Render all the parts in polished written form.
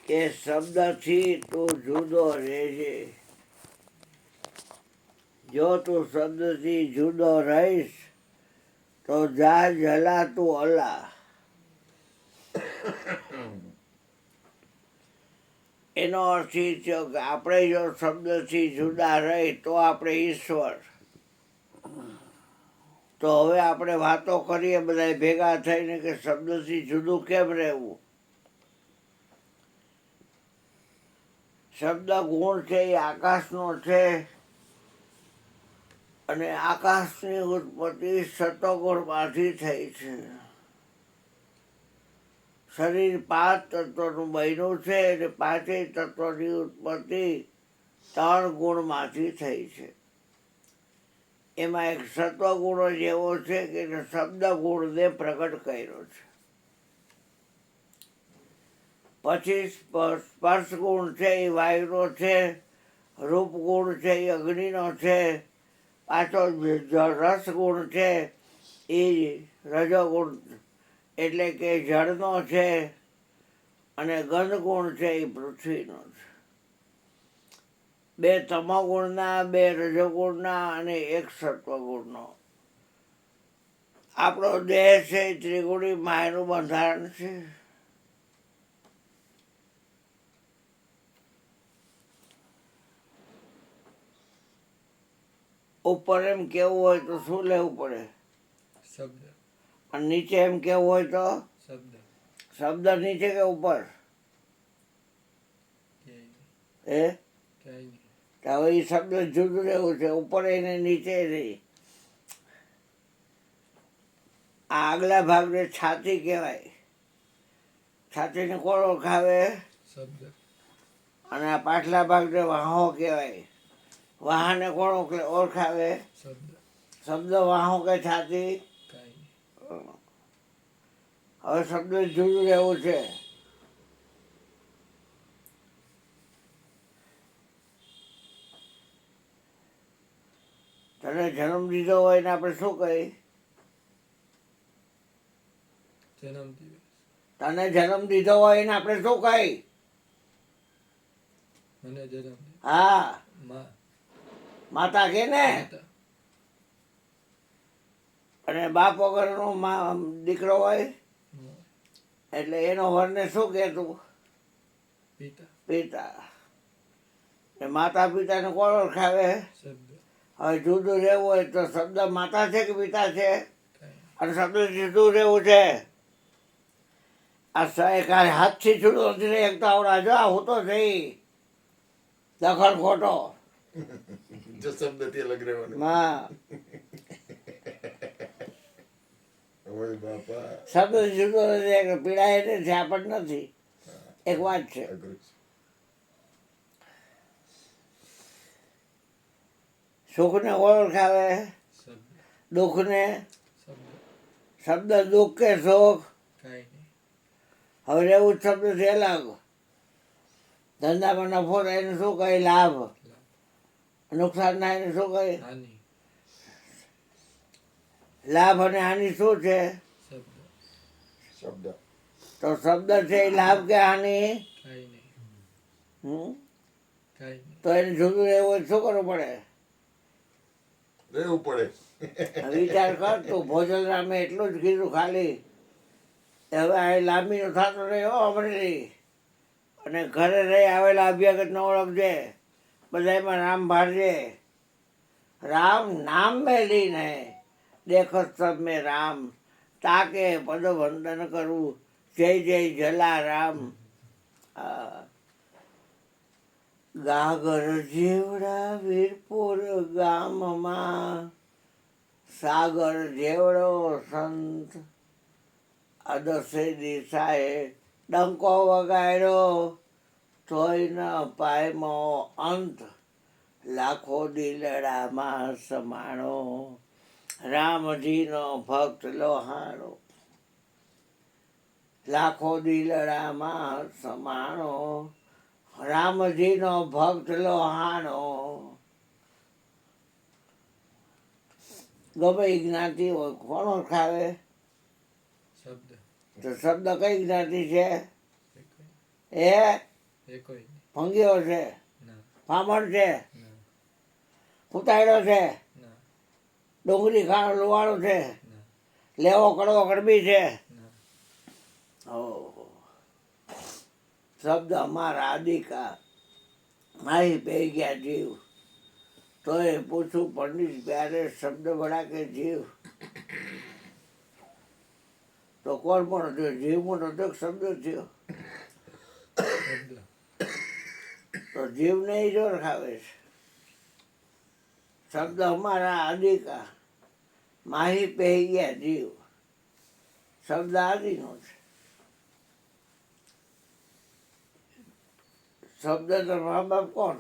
કે શબ્દથી તું જુદો રહેજે. જો તું શબ્દથી જુદો રહીશ તો જા જલા તું અલા. એનો અર્થ એ થયો કે આપણે જો શબ્દથી જુદા રહી તો આપણે ઈશ્વર. તો હવે આપણે વાતો કરીએ બધા ભેગા થઈને કે શબ્દથી જુદું કેમ રહેવું. શબ્દ ગુણ છે એ આકાશનો છે અને આકાશની ઉત્પત્તિ સતોગુણમાંથી થઈ છે. શરીર 5 તત્વનું બન્યું છે અને 5 તત્વની ઉત્પત્તિ 3 ગુણમાંથી થઈ છે. એમાં એક સત્વગુણ જ એવો છે કે શબ્દ ગુણને પ્રગટ કર્યો છે. પછી સ્પર્શ ગુણ છે એ વાયુનો છે, રૂપ ગુણ છે એ અગ્નિનો છે, પાછો રસ ગુણ છે એ રજોગુણ એટલે કે જળનો છે, અને ગંધ ગુણ છે એ પૃથ્વીનો છે. 2 તમોગુણના, 2 રજોગુણના અને 1 સત્વગુણનો. આપણો દેહ છે એ ત્રિગુણી માયાનું બંધારણ છે. ઉપર એમ કેવું હોય તો શું લેવું પડે? શબ્દ. અને નીચે એમ કેવું હોય તો શબ્દ. શબ્દ નીચે કે ઉપર? એ હવે એ શબ્દ જુદું રહેવું છે, ઉપર એને નીચે નહીં. આ આગલા ભાગને છાતી કહેવાય. છાતીને કોણ ઓળખાવે? શબ્દ. અને આ પાછલા ભાગને વાહો કહેવાય. વાહાને કોણ ઓળખાવે? શબ્દ. શબ્દ વાહો કે છાતી? હવે શબ્દ જુદું રહેવું છે. તને જન્મ દીધો હોય ને આપણે શું કહી? જન્મ દિવસ. તને જન્મ દીધો હોય ને આપણે શું કહી? મને જન્મ. હા, માતા કે ને. અને બાપ વગરનો દીકરો હોય એટલે એનો વરને શું કહેતું? પિતા. પિતા. માતા પિતાને કોણ ઓળખાવે? શબ્દ. હવે જુદું રહેવું હોય તો શબ્દ માતા છે કે પિતા છે? અને શબ્દ જુદું રહેવું છે. આ હાથથી જુદું નથી રહી એક તો આવડા જો હું તો જઈ દખલ ખોટો. જો શબ્દથી અલગ રહેવાનું. હા, ઓય બાપા. શબ્દ જુદો નથી, પીડાય નથી, આપણને નથી. એક વાત છે. સુખને ઓળખાવે? દુઃખને? શબ્દ દુઃખ કે સુખ? હવે રહેવું શબ્દથી અલગ. ધંધામાં નફો થાય એને શું કહે? લાભ. નુકસાન થાય એને શું કહે? લાભ અને હાનિ શું છે? શબ્દ. તો શબ્દ છે એ લાભ કે હાનિ? તો એને જુદું રહેવું હોય શું કરવું પડે? રહેવું પડે. વિચાર કર તું. ભોજન રામે એટલું જ કીધું ખાલી. હવે આ લાંબીનો થતો રહ્યો અમરેલી. અને ઘરે રહી આવેલા અભ્યાગત ન ઓળખજે. બધા એમાં રામ ભાળજે. રામ નામ મેં લીને દેખો સબ મેં રામ. તાકે પદ વંદન કરવું. જય જય જલા રામ. ગાગર જેવડા વીરપુર ગામમાં સાગર જેવડો સંત આ 10 દિશાએ ડંકો વગાડ્યો તોય ન પાયમો અંત. લાખો દિલડામાં સમાણો રામજીનો ભક્ત લોહાણો. લાખો દિલડામાં સમાણો રામજીનો ભક્ત લોહાણો. ગમે જ્ઞાતિ હોય કોણ ઓળખાવે? શબ્દ. તો શબ્દ કઈ જ્ઞાતિ છે? એ એકોય નહીં. ભંગીઓ છે, ના પામણ છે, ના કુતાયડો છે, ના ડુંગળી ખાણો લુવાળો છે, ના લેવો કડવો કડબી છે. ના ઓહો. શબ્દ અમારા આદિકા માહી પે ગયા જીવ, તોય પૂછું પંડિત પ્યારે શબ્દ બળા કે જીવ. તો કોણ પણ થયો, જીવ મોટો થયો કે શબ્દ થયો? શબ્દ તો જીવને ઈ જોર ખાવે છે. શબ્દ અમારા આદિકા માહી પે ગયા જીવ, શબ્દ આદિનો છે. શબ્દ તો મા બાપ કોણ?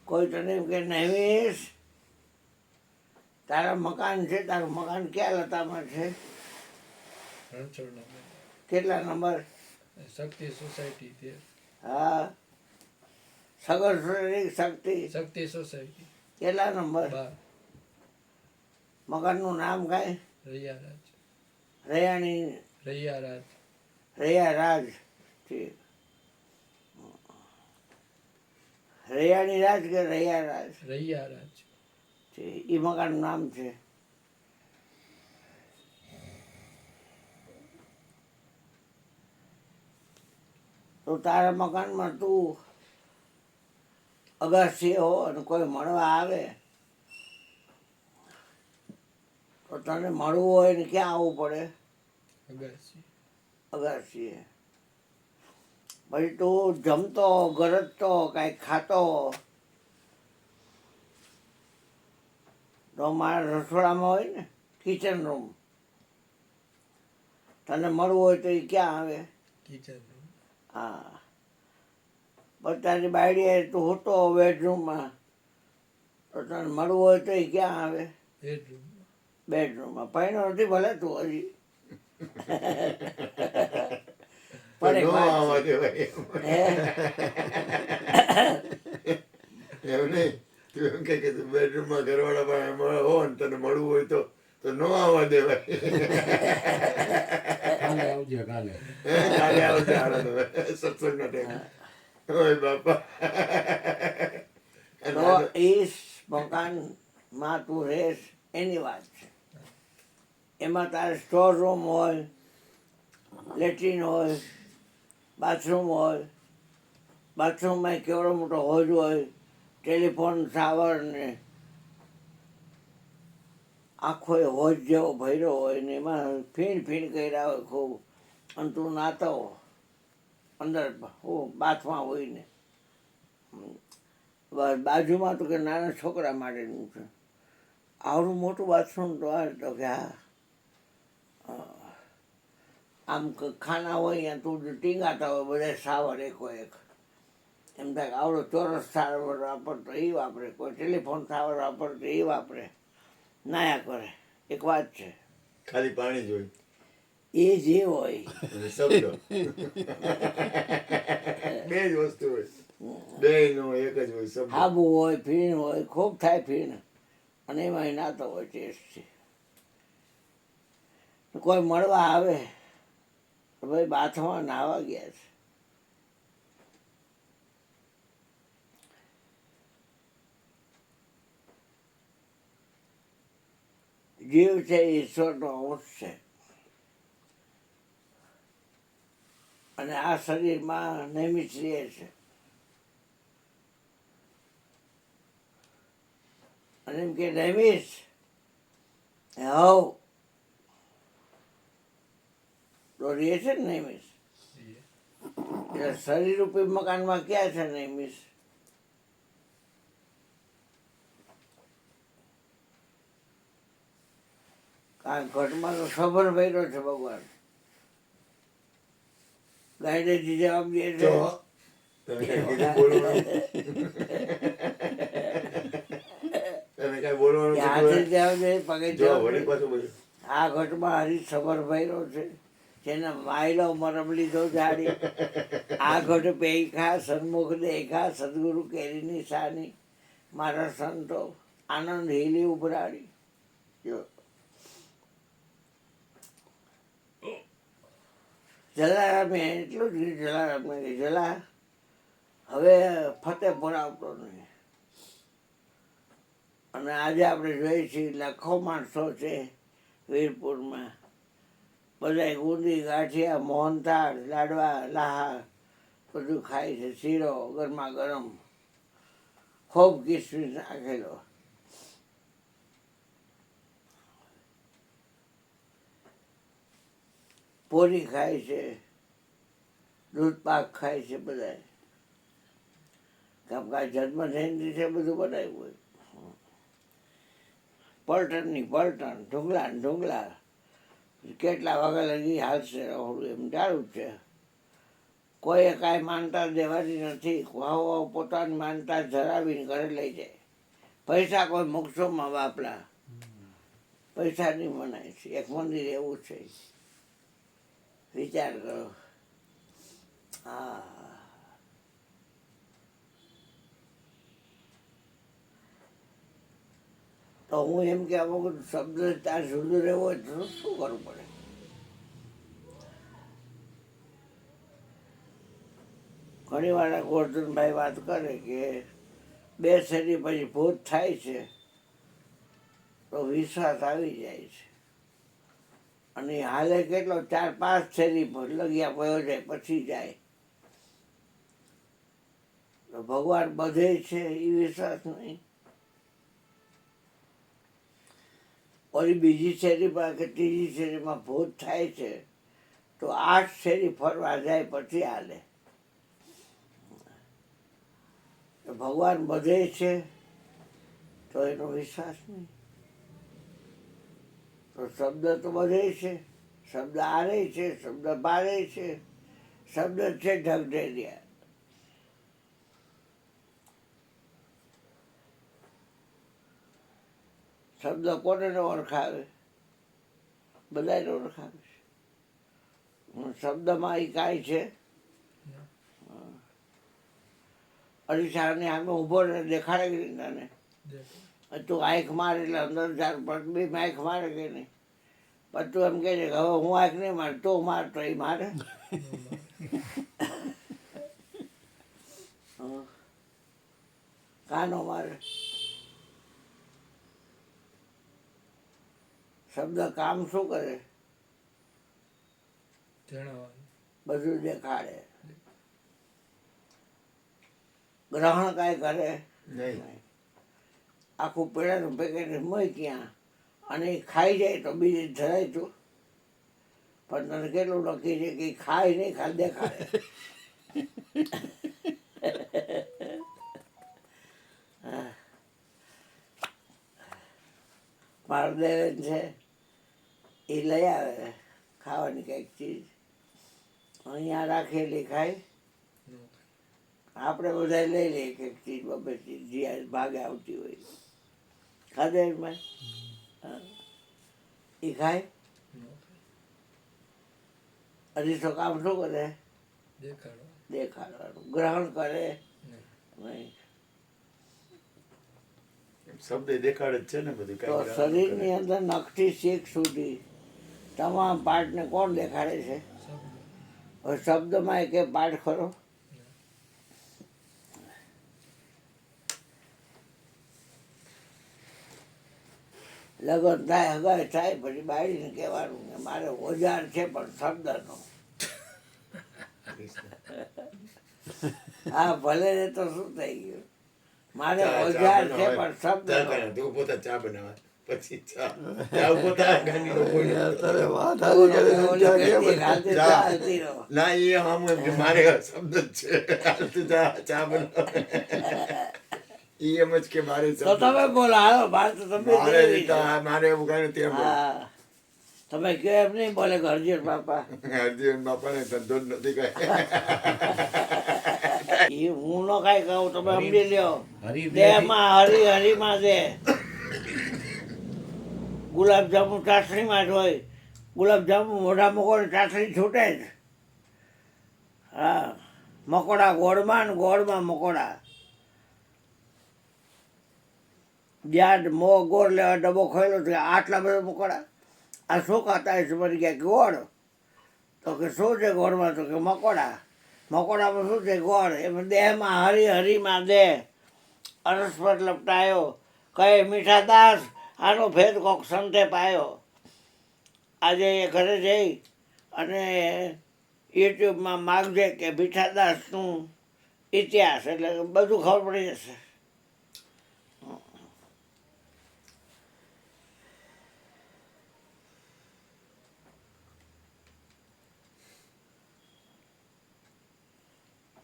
કોઈ તને એમ કે નહીશ તારા મકાન છે, તારું મકાન ક્યાં લતામાં છે? રણછોડના કેટલા નંબર? શક્તિ સોસાયટી તે હા, સગર સુરેરી શક્તિ શક્તિ સોસાયટી કેટલા નંબર? 12 મકાનનું નામ કાંઈ? રૈયારાજ રૈયાણી રૈયારાજ રૈયા રાજ. ઠીક. રૈયાણી રાજ કે રૈયા રાજ? રૈયારાજ ઠીક. એ મકાનનું નામ છે. તો તારા મકાનમાં તું અગાસી હો અને કોઈ મળવા આવે તો તને મળવું હોય ને ક્યાં આવવું પડે? અગાસી અગાસીએ. પછી તું જમતો ગરજતો કાંઈ ખાતો તો મારા રસોડામાં હોય ને કિચન રૂમ, તને મળવું હોય તો એ ક્યાં આવે? કિચન હા. બધાની બાયડીએ તું હોતો બેડરૂમમાં તો તને મળવું હોય તો એ ક્યાં આવે? બેડરૂમ બેડરૂમમાં. પૈણો નથી ભલે તું હજી તો પણ એક નો વાત આવવા છે. દેવાય. હે? એમ નહીં, તું એમ કે તું બેડરૂમમાં ઘરવાળા પાસે હો ને તને મળવું હોય તો નો આવવા દેવાય. કાલે આવજે કાલે. કાલે આવજે હાલો હવે, સત્સંગનો ટાઈમ. ઓય બાપા. તો એ મકાનમાં તું રહેશ એની વાત છે. એમાં તારે સ્ટોર રૂમ હોય, લેટ્રિન હોય, બાથરૂમ હોય. બાથરૂમમાં કેવડો મોટો હોજ હોય, ટેલિફોન શાવર ને આખો એ હોજ જેવો ભર્યો હોય ને એમાં ફીણ ફીણ કર્યા હોય ખૂબ. અને તું નાતો અંદર બાથમાં હોય ને બાજુમાં તો કે નાના છોકરા માટેનું છે. આવડું મોટું બાથરૂમ તો આ તો કે હા. આમ ખાના હોય ત્યાં તું ટીંગાતા હોય બધા શાવર એકો એક. એમ થાય કે આવડો ચોરસ શાવર વાપરતો એ વાપરે, કોઈ ટેલિફોન શાવર વાપરતો એ વાપરે, નાયા કરે. એક વાત છે, ખાલી પાણી જોઈ એ જે હોય અને શબ્દ બે જ વસ્તુ હોય, બે નો એક જ હોય શબ્દ. હાબુ હોય, ફીણ હોય, ખૂબ થાય ફીણ, અને એમાં નાતો હોય ટેસ્ટથી. કોઈ મળવા આવે તો ભાઈ બાથમાં નાહવા ગયા છે. જીવ છે એ ઈશ્વરનો અંશ છે અને આ શરીરમાં નિયમિત રહે છે. અને એમ કે નિયમિત હવ તો રહે છે ને નિયમિત. એટલે શરીર રૂપી મકાનમાં ક્યાં છે નિયમિત? કારણ ઘટમાં તો સફર ભર્યો છે ભગવાન. ગાયડેજી જવાબ દે છે. તો તમે કઈ કીધું બોલવાનું? તમે કઈ બોલવાનું કે હાથે કીધું? જવાબ દે, પગે જો જવાબ વળી દે. પાછું બોલ્યું. આ ઘટમાં હરી સફર ભર્યો છે, જેને માયલો મરમ લીધો જાડી. આ ઘટ પેખા સન્મુખ દેખા સદગુરુ કેરીની સાની, મારા સંતો આનંદ હીલી ઉભરાડી. જો જલારામે એટલું જ કીધું જલારામને કે જલા હવે ફતેપુર આવતો નહીં. અને આજે આપણે જોઈએ છીએ લાખો માણસો છે વીરપુરમાં, બધા ગુંદી ગાંઠિયા મોહનથાળ લાડવા લાહા બધું ખાય છે, શીરો ગરમા ગરમ ખૂબ કિસમિસ નાખેલો. પૂરી ખાય છે, દૂધ પાક ખાય છે બધા. કામ કા જન્મ જયંતિ છે બધું બનાવ્યું હોય. પલટણની પલટણ, ઢુંગલા ને ઢુંગલા, કેટલા વાગ્યા લગી હાલશે રહું એમ ચાલુ જ છે. કોઈએ કાંઈ માનતા દેવાની નથી. વાવ પોતાની માનતા ધરાવીને ઘરે લઈ જાય. પૈસા કોઈ મોક્ષોમાં વાપરા, પૈસા નહીં મનાય છે. એક મંદિર એવું છે, વિચાર કરો. હા, તો હું એમ કે અમુક શબ્દ ત્યાં સુધી રહેવો હોય તો શું કરવું પડે? ઘણી વાર ગોરધનભાઈ વાત કરે કે 2 શેરી પછી ભૂત થાય છે તો વિશ્વાસ આવી જાય છે. અને હાલે કેટલો 4-5 શેરી લગ્યા પયો જાય પછી જાય. તો ભગવાન બધે છે એ વિશ્વાસ નહીં. ઓલી બીજી શેરીમાં કે ત્રીજી શેરીમાં ભૂત થાય છે તો 8 શેરી ફરવા જાય પછી હાલે. ભગવાન બધે છે તો એનો વિશ્વાસ નહીં. તો શબ્દ તો બધે છે, શબ્દ આરે છે, શબ્દ બારે છે, શબ્દ છે ઢગઢેરિયા. શબ્દ કોને ન ઓળખાવે? બધાને ઓળખાવે છે. શબ્દમાં એ કાંઈ છે? અરીસાને આમે ઊભો ને દેખાડે કે નહીં તને? તું આંખ મારે એટલે અંદર 4 બે આંખ મારે કે નહીં? પણ તું એમ કહે છે કે હવે હું આંખ નહીં મારે, તો માર તો એ મારે. કાનો મારે. શબ્દ કામ શું કરે? બધું દેખાડે. ગ્રહણ કાંઈ કરે નહીં. આખું પેડાનું પેકેટ મોય ક્યાં અને એ ખાઈ જાય તો બીજી ધરાય તું. પણ તને કેટલું નક્કી છે કે ખાય નહીં, ખાલી દેખાડે. મારો દેવેન છે એ લઈ આવે ખાવાની કંઈક ચીજ, અહીંયા રાખેલી ખાય. આપણે બધા લઈ લઈએ કંઈક ચીજ, 2 ચીજ જ્યાં ભાગે આવતી હોય. ખાધે એમાં એ ખાય. અરીસો કામ શું કરે? દેખાડવાનું. ગ્રહણ કરે નહીં. શબ્દ દેખાડે જ છે ને બધું. તો શરીરની અંદર નખથી શીખ સુધી તમામ પાર્ટને કોણ દેખાડે છે? હવે શબ્દમાં એક પાર્ટ ખરો? લગ્ન થાય, હગાઈ થાય, પછી બાળીને કહેવાનું કે મારે ઓજાર છે પણ શબ્દનો. હા ભલે ને તો શું થઈ ગયું? મારે ઓજાર છે પણ શબ્દનો. તું પોતા ચા બનાવે પછી ચા પોતા ના એ આમ એમ કે મારે શબ્દ જ છે ચા બનાવે. એમ જ કે મારે તો તમે બોલો, હાલો બાર તો તમે મારે એવું કઈ નથી. હા તમે કયો એમ નહીં બોલે કે હરજીન બાપા. હરજીન બાપા ને ધંધો જ નથી કઈ. એ હું નો કઈ કહું, તમે સમજી લ્યો. દેહમાં હરી હરીમાં દે. ગુલાબજાંબુ ચાસણીમાં જ હોય. ગુલાબજાંબુ મોઢા મૂકો ને ચાસણી છૂટે જ. હા, મકોડા ગોળમાં ને ગોળમાં મકોડા. જ્યાં ગોળ લેવા ડબ્બો ખોયેલો તો આટલા બધા મકોડા. આ શું ખાતા હશે? મને ક્યાં ગોળ. તો કે શું છે ગોળમાં? તો કે મકોડા. મકોડામાં શું છે? ગોળ. એમાં દેહમાં હરી હરીમાં દેહ અરસપટ લપટાયો, કહે મીઠા દાસ આનો ભેદ કોક સંતે પાયો. આજે એ ઘરે જઈ અને યુટ્યુબમાં માગજે કે મીઠા દાસનું ઇતિહાસ, એટલે બધું ખબર પડી જશે.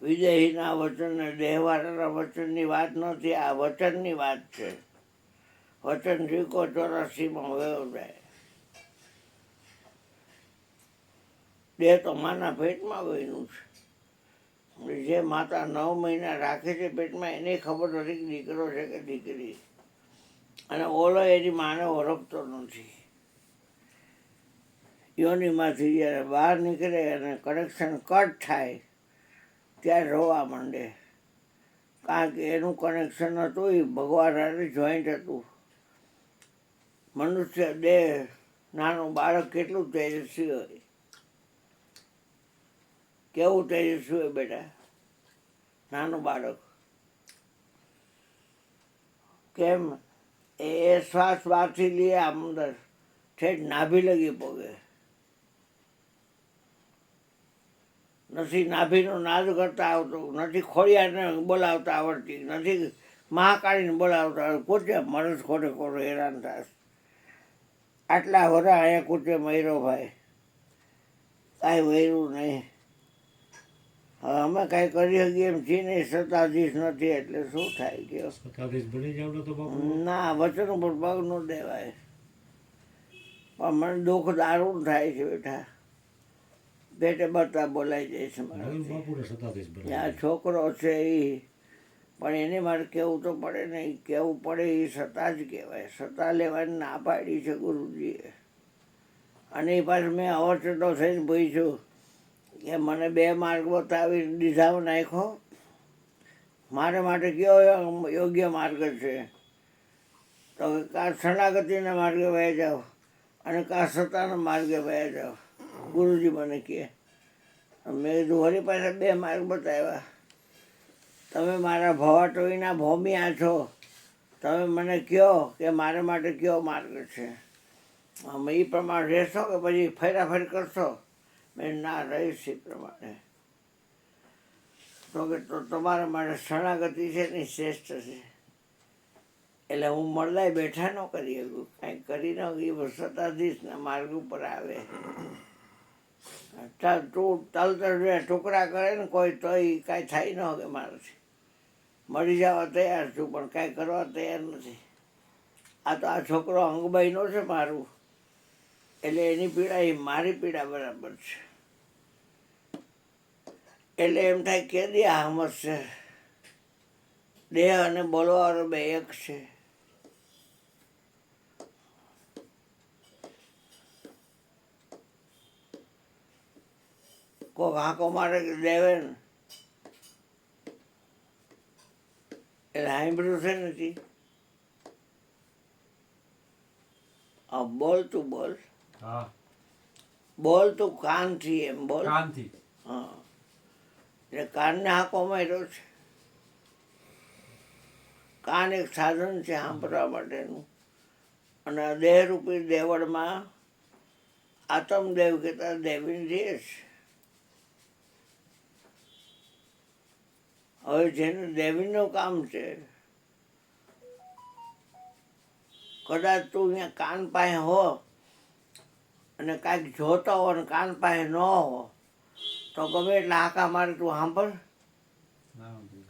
વિદેહીના વચન ને દેહવાળાના વચનની વાત નથી, આ વચનની વાત છે. વચન રીકો 84માં વયો જાય. દેહ તો માના પેટમાં વહીનું છે. જે માતા 9 મહિના રાખે છે પેટમાં, એને ખબર નથી કે દીકરો છે કે દીકરી. અને ઓલો એની માને ઓળખતો નથી. યોનિમાંથી જ્યારે બહાર નીકળે અને કનેક્શન કટ થાય ત્યારે રોવા માંડે. કારણ કે એનું કનેક્શન હતું એ ભગવાન હારે જોઈન્ટ હતું. મનુષ્ય દેહ, નાનું બાળક કેટલું તેજસ્વી હોય, કેવું તેજસ્વી હોય બેટા નાનું બાળક. કેમ? એ શ્વાસ બહારથી લે અંદર ઠેઠ નાભી લગી પોગે. નથી નાભીનો નાદ કરતા આવતું, નથી ખોડિયારને બોલાવતા આવડતી, નથી મહાકાળીને બોલાવતા. કૂચે મરસ ખોટે ખોટો હેરાન થાય. આટલા વરા અહીંયા કૂચે મર્યો ભાઈ, કાંઈ વૈરું નહીં. હવે અમે કાંઈ કરી શકીએ એમ છીએ નહીં, સત્તાધીશ નથી એટલે શું થાય ગયો. ના, વચન ઉપર પગ ન દેવાય. પણ મને દુઃખ દારૂણ થાય છે બેઠા. પેટે બતા બોલાઈ જાય છે મારાથી. આ છોકરો છે એ, પણ એને મારે કહેવું તો પડે નહીં. કહેવું પડે એ સત્તા જ કહેવાય. સત્તા લેવાની ના પાડી છે ગુરુજીએ. અને એ પાછું મેં અવચતો થઈને પૂછ્યું કે મને 2 માર્ગ બતાવી દીધામાં નાખ્યો, મારે માટે કયો યોગ્ય માર્ગ છે? તો કાં શરણાગતિના માર્ગે વહી જાઓ અને કાં સત્તાના માર્ગે વહી જાઓ. ગુરુજી મને કહે. મેં કીધું વળી પાછા 2 માર્ગ બતાવ્યા. તમે મારા ભવાટોઈના ભોમિયા છો, તમે મને કહો કે મારા માટે કયો માર્ગ છે? અમે એ પ્રમાણે રહેશો કે પછી ફેરાફેર કરશો? મેં ના રહીશ એ પ્રમાણે. તો કે તો તમારા માટે શરણાગતિ છે ને શ્રેષ્ઠ છે. એટલે હું મળદાય બેઠા ન કરી શકું, કાંઈ કરી ન શકું. સત્તાધીશના માર્ગ ઉપર આવે. તું તલતર ટુકડા કરે ને કોઈ, તો એ કાંઈ થાય ન શકે મારાથી. મરી જવા તૈયાર છું પણ કાંઈ કરવા તૈયાર નથી. આ તો આ છોકરો અંગબાઈનો છે મારું, એટલે એની પીડા એ મારી પીડા બરાબર છે. એટલે એમ થાય કે દે આ સમજશે. દેહ અને બોલવાવાળો 2 એક છે. કોક હાંકો મારે કે દેવે ને એટલે સાંભળ્યું છે નથી. બોલ તું બોલ, બોલ તું કાનથી એમ બોલ. હા, એટલે કાનને હાંકો માર્યો છે. કાન એક સાધન છે સાંભળવા માટેનું. અને દેહરૂપી દેવળમાં આત્મદેવ કહેતા દેવીને રહે છે. હવે જેનું દેવીનું કામ છે, કદાચ તું અહીંયા કાન પાસે હો અને કાંઈક જોતો હો ને કાન પાસે ન હો, તો ગમે એટલે હાંકા મારે તું સાંભળ.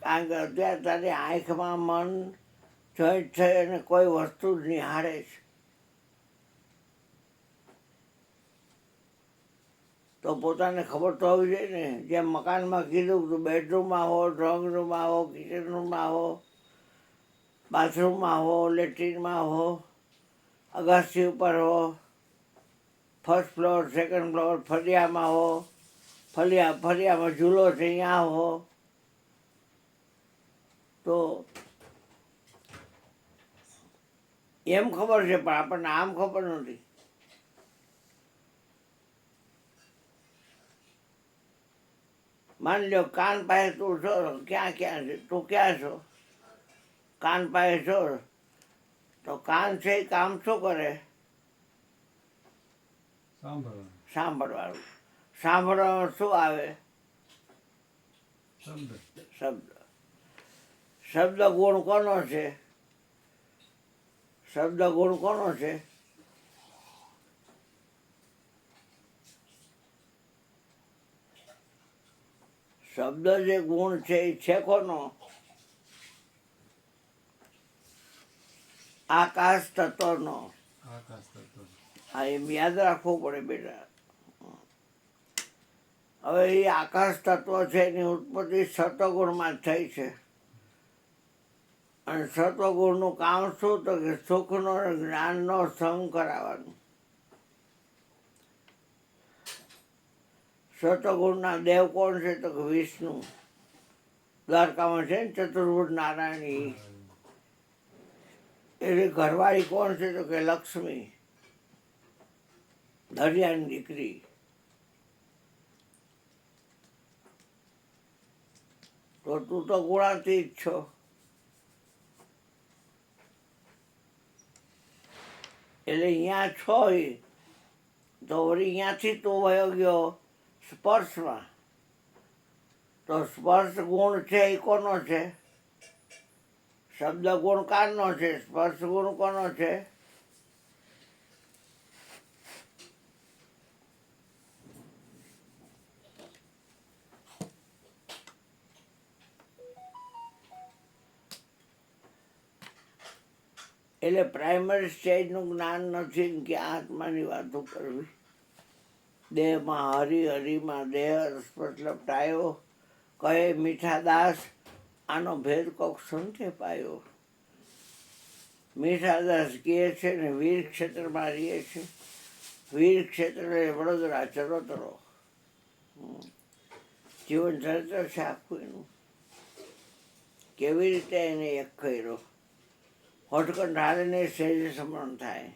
કારણ કે અત્યારે તારી આંખમાં મન જોઈન્ટ થઈ અને કોઈ વસ્તુ જ નિહાળે છે. તો પોતાને ખબર તો હોવી જોઈએ ને. જેમ મકાનમાં કીધું તું બેડરૂમમાં હો, ડ્રોઈંગ રૂમમાં હો, કિચન રૂમમાં હો, બાથરૂમમાં હો, લેટ્રિનમાં હો, અગાસી ઉપર હો, ફર્સ્ટ ફ્લોર, સેકન્ડ ફ્લોર, ફળિયામાં હો, ફળિયામાં ઝૂલો છે અહીંયા હો, તો એમ ખબર છે પણ આપણને આમ ખબર નથી. માની લો કાન પાસે તું છો, ક્યાં છે, તું ક્યાં છો, કાન પાસે છો, તો કાન છે એ કામ શું કરે? સાંભળવાનું. સાંભળવામાં શું આવે? શબ્દ. શબ્દ ગુણ કોનો છે? શબ્દ ગુણ કોનો છે? શબ્દ જે ગુણ છે એ છે કોનો? આકાશ તત્વનો. હા, એમ યાદ રાખવું પડે બેટા. હવે એ આકાશ તત્વ છે એની ઉત્પત્તિ સત્વગુણમાં જ થઈ છે. અને સત્વગુણનું કામ શું? તો કે સુખનો અને જ્ઞાનનો સંગ કરાવવાનું. સત્વગુણના દેવ કોણ છે? તો કે વિષ્ણુ. દ્વારકામાં છે ને ચતુર્ભુજ નારાયણી. એની ઘરવાળી કોણ છે? તો કે લક્ષ્મી, દરિયાની દીકરી. તો તું તો ગુણાતીત છો. એટલે અહીંયા છો એ તો વળી અહીંયાથી તું વયો ગયો સ્પર્શમાં. તો સ્પર્શ ગુણ છે એ કોનો છે? શબ્દ ગુણ કારનો છે, સ્પર્શ ગુણ કોનો છે? એટલે પ્રાઇમરી સ્ટેજનું જ્ઞાન નથી ને કે આત્માની વાતો કરવી. દેહમાં હરી, હરીમાં દેહ સ્પર્શ લપટાયો, કહે મીઠા દાસ આનો ભેદ કોક સંતે પાયો. મીઠા દાસ કહે છે ને વીર ક્ષેત્રમાં રહીએ છે. વીર ક્ષેત્ર વડોદરા ચરોતરો. જીવન ચરિત્ર છે આખું એનું. કેવી રીતે એને એક કર્યો. હોઠકંઠ હાલીને સહેજ સ્મરણ થાય.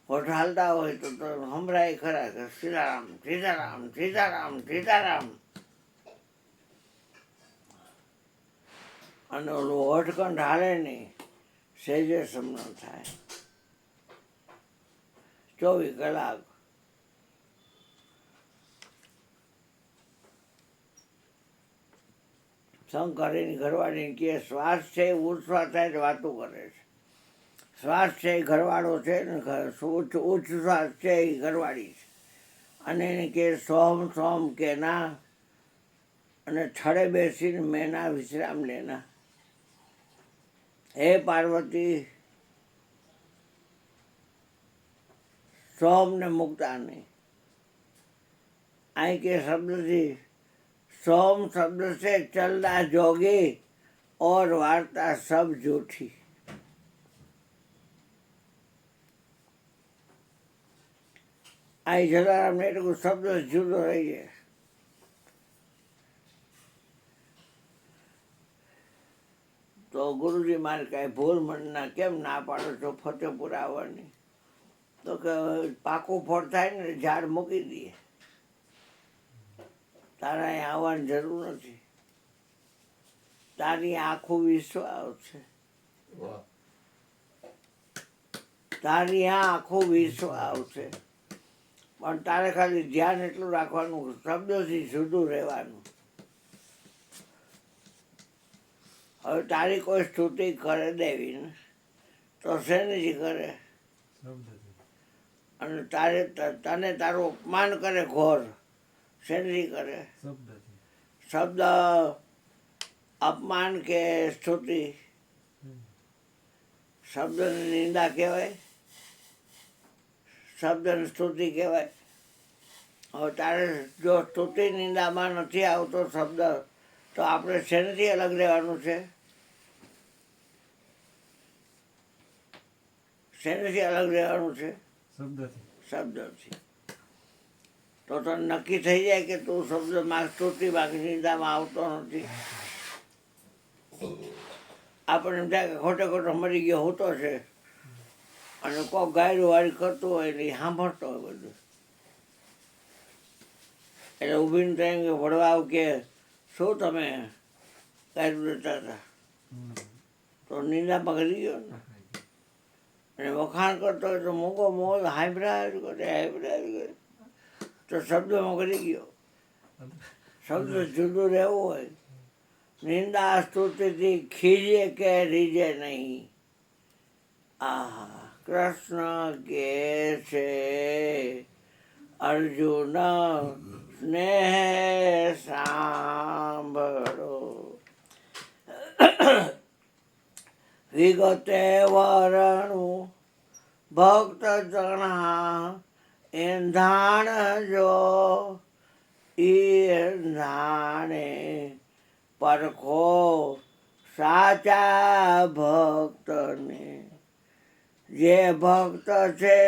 હોઠ હાલતા હોય તો સંભળાય ખરા કે સીતારામ સીતારામ સીતારામ સીતારામ. અને ઓલું હોઠકંઠ હાલે નહીં, સહેજે સ્મરણ થાય. 24 કલાક. શંકરીની ઘરવાળીને કહે શ્વાસ છે ઉચ્છ્વાસ થાય તો વાતું કરે છે. શ્વાસ છે એ ઘરવાળો છે ને ઉચ્છ્વાસ છે એ ઘરવાળી છે. અને એને કહે સોમ સોમ કે ના, અને થડે બેસીને મેના વિશ્રામ લેના. હે પાર્વતી, સોમ ને મુકતા નહીં. અહીં કે શબ્દથી सोम शब्द से चलना जोगी और वार्ता सब झूठी. આ જલારામને એટલું શબ્દ જુદો રહી જાય. તો ગુરુજી મારે કાંઈ ભૂલ મનના કેમ ના પાડો છો ફતેપુર આવવાની? તો કે પાકું ફળ થાય ને ઝાડ મૂકી દઈએ. તારે અહીં આવવાની જરૂર નથી. તારી આખું વિશ્વ આવશે. તારી આખું વિશ્વ આવશે. પણ તારે ખાલી ધ્યાન એટલું રાખવાનું, શબ્દોથી જુદું રહેવાનું. હવે તારી કોઈ સ્તુતિ કરે દેવી ને તો શેનીથી કરે? અને તારે તને તારું અપમાન કરે ઘોર, શેનથી કરે? શબ્દ અપમાન કે સ્તુતિ? શબ્દની નિંદા કહેવાય, શબ્દની સ્તુતિ કહેવાય. હવે તારે જો સ્તુતિ નિંદામાં નથી આવતો શબ્દ, તો આપણે શેનાથી અલગ રહેવાનું છે? શેનાથી અલગ રહેવાનું છે? શબ્દથી. તો તને નક્કી થઈ જાય કે તું શબ્દમાં સ્તુતિમાં નિંદામાં આવતો નથી. આપણને એમ થાય કે ખોટે ખોટો મરી ગયો હોતો છે, અને કોઈક ગાયરું વાળી કરતું હોય એટલે એ સાંભળતો હોય બધું. એટલે ઊભીને ત્યાં કે વડવાઓ કે શું તમે કાઢી દેતા હતા તો નિંદામાં કરી ગયો ને અને વખાણ કરતો હોય તો મોગો મોલ હાઈબ્રાજ કરે તો શબ્દમાં કરી ગયો. શબ્દ જુદું રહેવું હોય. નિંદા સ્તુતિથી ખીજે કે રીજે નહીં. આહા કૃષ્ણ કે છે અર્જુન સ્નેહ સાંભળો વિગતે વરણું ભક્ત જણા એંધાણ જો એંધાણે પરખો સાચા ભક્તને. જે ભક્ત છે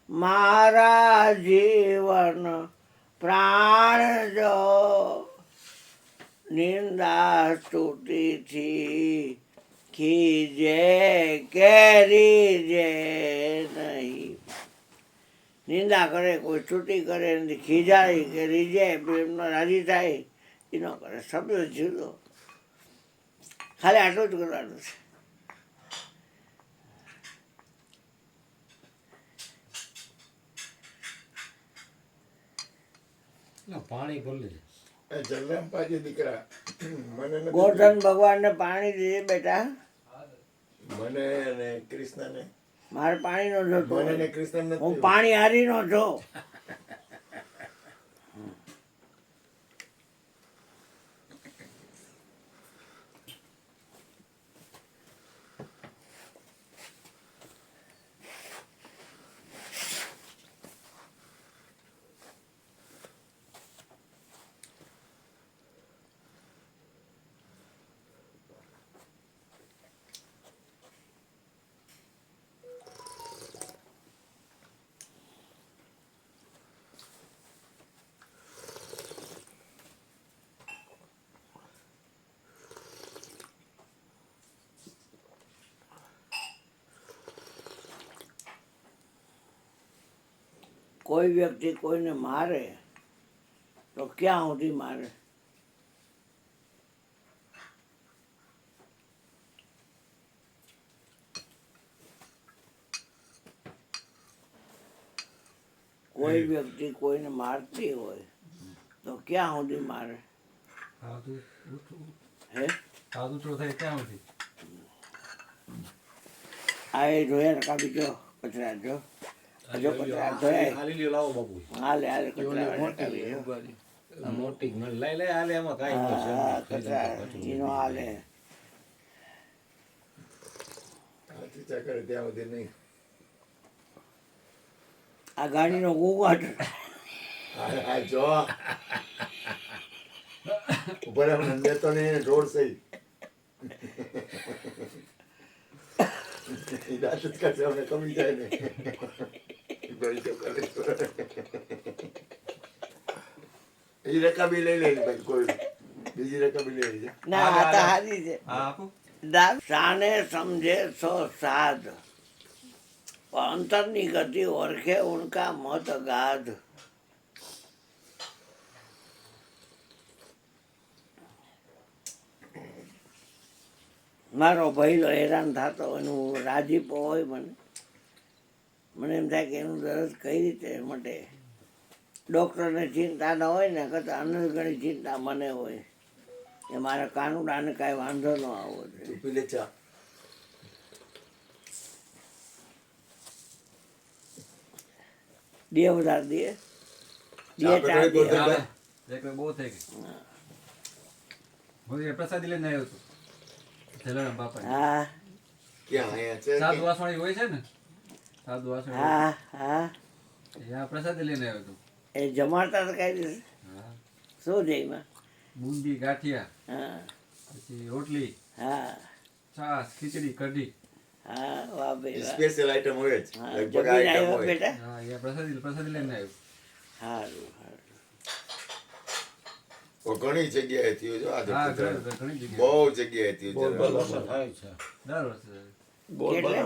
મારા જીવન પ્રાણ જો નિંદા સ્તુતિથી ખીજે કેરી જે નહીં. નિંદા કરે કોઈ સ્તુતિ કરે નથી ખીજાય કે રીજે એમનો રાજી થાય એ ન કરે. શબ્દ જુદો ખાલી આટલું જ કરવાનું છે. પાણી ભરી એ જલારામ પાજી દીકરા મને નથી ગોર્ધન ભગવાનને પાણી દીધે બેટા. મને અને કૃષ્ણને મારે પાણી નો જોતો મને ને કૃષ્ણ હું નથી પાણી હારી નો જો. કોઈ વ્યક્તિ કોઈને મારે તો ક્યાં સુધી મારે? કોઈ વ્યક્તિ કોઈને મારતી હોય તો ક્યાં સુધી મારે? હે સાદું તો થાય ત્યાં સુધી. આ એ જોયા ને કાપી જો કચરા જો હજો કચરા ધોયા. હાલી લ્યો, લાવો બાપુ. હાલે હાલે કચરા કાપી જો. આ મોટી લઈ લે, હાલે એમાં કાંઈ ન છે. હા કચરા એનો હાલે. હાથી ચાકર ત્યાં સુધી નહીં. આ ગાડીનો ઘૂંઘાટ આ જો ઉપર એમને લેતો ને એને ઢોળશે ઈ દાંત જ કાઢે અમને કમી જાય ને ભાઈ તો કરે એ રકાબી લઈ લે ભાઈ કોઈ બીજી રકાબી લઈ લેજે. ના આ તો હારી છે. હા આપો. શાને સમજે સો સાધ અંતરની ગતિ ઓળખે ઉનકા મત ગાધ. મારો ભઈલો હેરાન થતો હોય ને હું રાજીપો હોય મને એમ થાય કે એનું દર્દ કઈ રીતે મટે. ડૉક્ટરને ચિંતા ન હોય ને કરતાં અનંત ઘણી ચિંતા મને હોય કે મારા કાનુડાને કાંઈ વાંધો ન આવવો જોઈએ. તું પી લે ચા. દે વધારે દે ચા ચા દે. પકડી હા, એક વાર બહુ થઈ ગઈ. હું એ પ્રસાદી લઈને આવ્યો હતો જલારામ બાપા. હા ક્યાં અહીંયા છે સાદુ વાસવાણી હોય છે ને, સાદુ વાસવાણી હા હા ત્યાં પ્રસાદી લઈને આવ્યો હતો. એ જમાડતા તો કઈ દિવસ હા, શું છે એમાં? બુંદી, ગાંઠિયા, હા પછી રોટલી, હા છાશ, ખીચડી, કઢી. હા વાહ ભાઈ વાહ. સ્પેશિયલ આઈટમ હોય જ હા લગભગ જમીને આ આઈટમ આવ્યો હોય. બેટા. હા, એ પ્રસાદી લઈને આવ્યો. સારું સારું. તો ઘણી જગ્યાએ થયું છે આ તો હા, ગુજરાત. ઘણી જગ્યાએ. બહુ જગ્યાએ થયું છે દર વર્ષે થાય. કેટલે?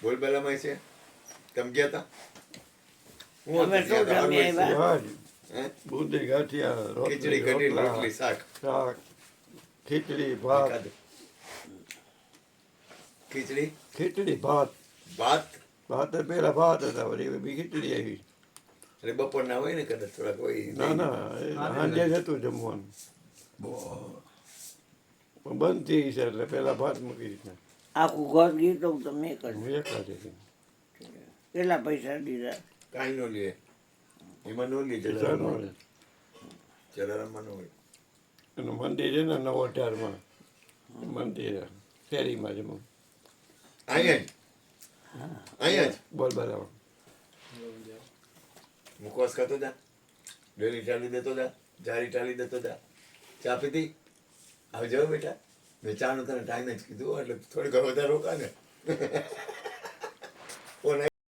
બોલબાલામાં છે તમે ગયા તા હું અમે હતું શું ત્યાં તો જમી હારું આવ્યા? છે. હે બુંદી ગાંઠિયા ખીચડી કઢી રોટલી શાક શાક ખીચડી ભાત ખાધું. ખીચડી ખીચડી ભાત ભાત ભાત પેલા ભાત હતા વળી બી ખીચડી આવી એટલે બપોરના હોય ને કદાચ થોડાક હોય ના ના એ સાંજે જ હતું જમવાનું પણ બંધ થઈ છે એટલે પેલા ભાત મૂકી દીધા આખું ઘર ગીતો તમે કર્યું હું એકલા જ હતી કેટલા પૈસા દીધા કાંઈ નો લે એમાં નો લે ચાલો. જલારામમાં નો હોય એનું મંદિર છે ને નવો અઢારમાં મંદિર શેરીમાં છે અહીંયા જ અહીંયા જ બોલ બરાબર મુખવાસ ખાતો જા ડેલી ટાળી દેતો જા જારી ટાળી દેતો જા ચા પીધી આવજો બેટા મેં ચાનો તને ટાઈમ જ કીધું એટલે થોડીક વાર વધારે રોકા ને